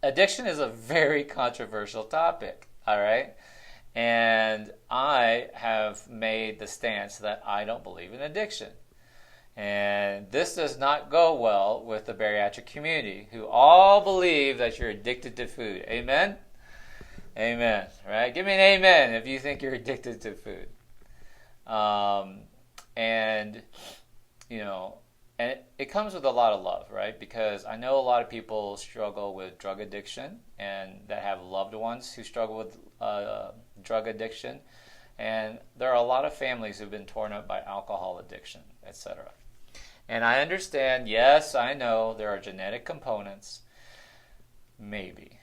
addiction is a very controversial topic, all right? And I have made the stance that I don't believe in addiction. And this does not go well with the bariatric community, who all believe that you're addicted to food. Amen? Amen. Right? Give me an amen if you think you're addicted to food. And, you know, and it comes with a lot of love, right? Because I know a lot of people struggle with drug addiction and that have loved ones who struggle with drug addiction. And there are a lot of families who've been torn up by alcohol addiction, etc. And I understand, yes, I know there are genetic components. Maybe.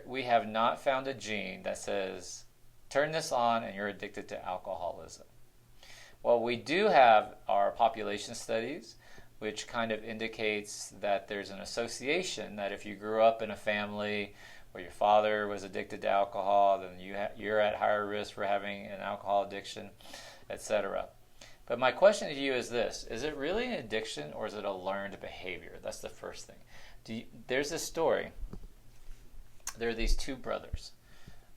We have not found a gene that says, turn this on and you're addicted to alcoholism. Well, we do have our population studies, which kind of indicates that there's an association that if you grew up in a family where your father was addicted to alcohol, then you're at higher risk for having an alcohol addiction, etc. But my question to you is this: is it really an addiction or is it a learned behavior? That's the first thing. There's this story. There are these two brothers.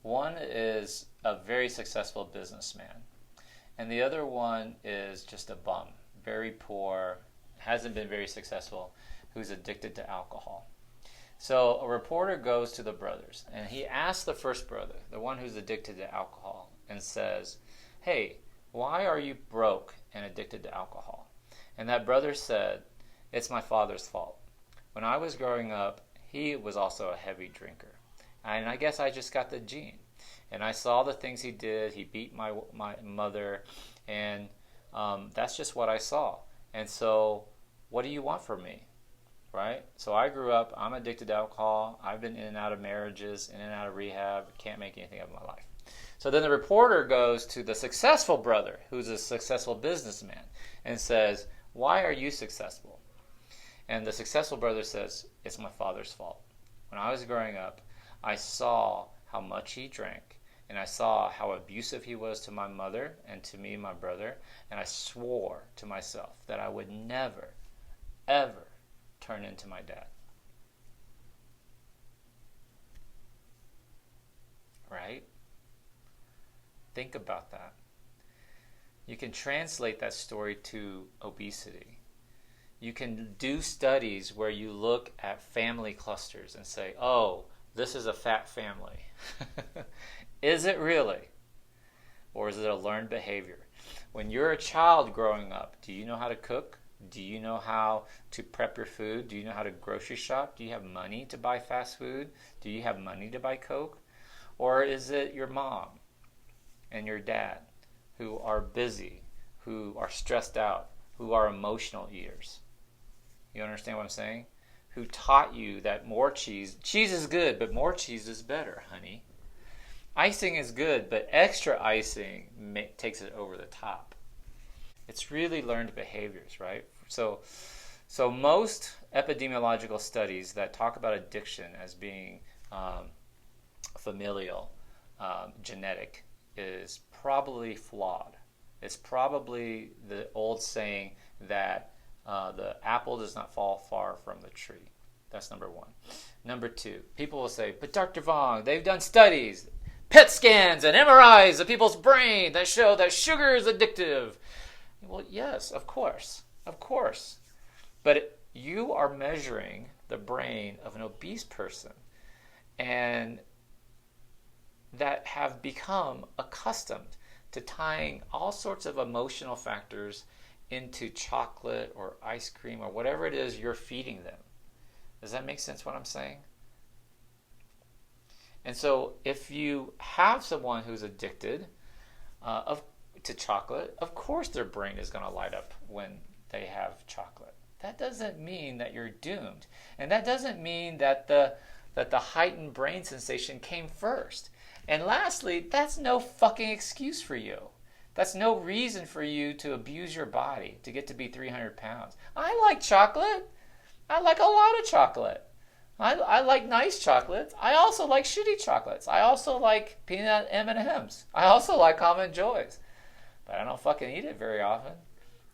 One is a very successful businessman, and the other one is just a bum, very poor, hasn't been very successful, who's addicted to alcohol. So a reporter goes to the brothers, and he asks the first brother, the one who's addicted to alcohol, and says, hey, why are you broke and addicted to alcohol? And that brother said, it's my father's fault. When I was growing up, he was also a heavy drinker. And I guess I just got the gene. And I saw the things he did. He beat my mother, and that's just what I saw. And so what do you want from me? Right? So I grew up, I'm addicted to alcohol. I've been in and out of marriages, in and out of rehab, can't make anything of my life. So then the reporter goes to the successful brother, who's a successful businessman, and says, why are you successful? And the successful brother says, it's my father's fault. When I was growing up, I saw how much he drank, and I saw how abusive he was to my mother and to me, my brother, and I swore to myself that I would never, ever turn into my dad. Right? Think about that. You can translate that story to obesity. You can do studies where you look at family clusters and say, oh, this is a fat family. Is it really? Or is it a learned behavior? When you're a child growing up, do you know how to cook? Do you know how to prep your food? Do you know how to grocery shop? Do you have money to buy fast food? Do you have money to buy Coke? Or is it your mom and your dad who are busy, who are stressed out, who are emotional eaters? You understand what I'm saying? Who taught you that more cheese is good, but more cheese is better, honey. Icing is good, but extra icing takes it over the top. It's really learned behaviors, right? So most epidemiological studies that talk about addiction as being familial, genetic, is probably flawed. It's probably the old saying that the apple does not fall far from the tree. That's number one. Number two, people will say, but Dr. Vong, they've done studies, PET scans and MRIs of people's brain that show that sugar is addictive. Well, yes, of course. But you are measuring the brain of an obese person and that have become accustomed to tying all sorts of emotional factors into chocolate or ice cream or whatever it is you're feeding them. Does that make sense what I'm saying? And so if you have someone who's addicted to chocolate, of course their brain is going to light up when they have chocolate. That doesn't mean that you're doomed. And that doesn't mean that the heightened brain sensation came first. And lastly, that's no fucking excuse for you. That's no reason for you to abuse your body to get to be 300 pounds. I like chocolate. I like a lot of chocolate. I like nice chocolates. I also like shitty chocolates. I also like peanut M&Ms. I also like Almond Joys. But I don't fucking eat it very often.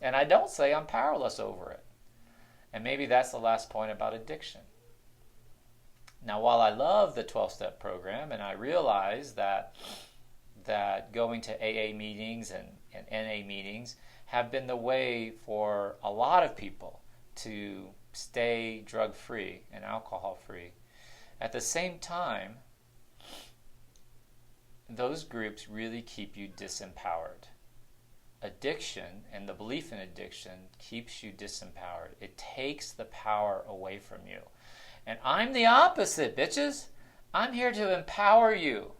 And I don't say I'm powerless over it. And maybe that's the last point about addiction. Now, while I love the 12-step program, and I realize that going to AA meetings and NA meetings have been the way for a lot of people to stay drug-free and alcohol-free, at the same time, those groups really keep you disempowered. Addiction and the belief in addiction keeps you disempowered. It takes the power away from you. And I'm the opposite, bitches. I'm here to empower you.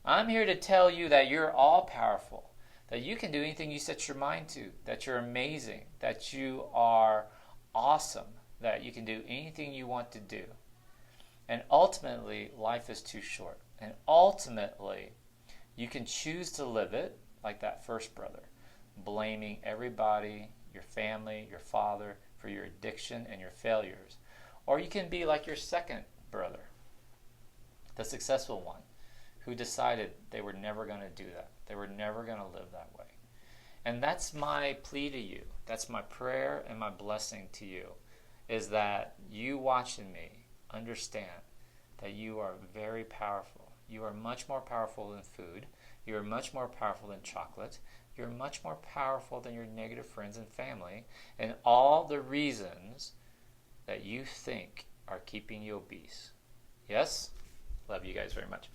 I'm here to tell you that you're all powerful, that you can do anything you set your mind to, that you're amazing, that you are awesome, that you can do anything you want to do. And ultimately, life is too short. And ultimately, you can choose to live it like that first brother, blaming everybody, your family, your father, for your addiction and your failures. Or you can be like your second brother, the successful one, who decided they were never going to do that. They were never going to live that way. And that's my plea to you. That's my prayer and my blessing to you, is that you watching me understand that you are very powerful. You are much more powerful than food. You are much more powerful than chocolate. You're much more powerful than your negative friends and family, and all the reasons that you think are keeping you obese. Yes? Love you guys very much.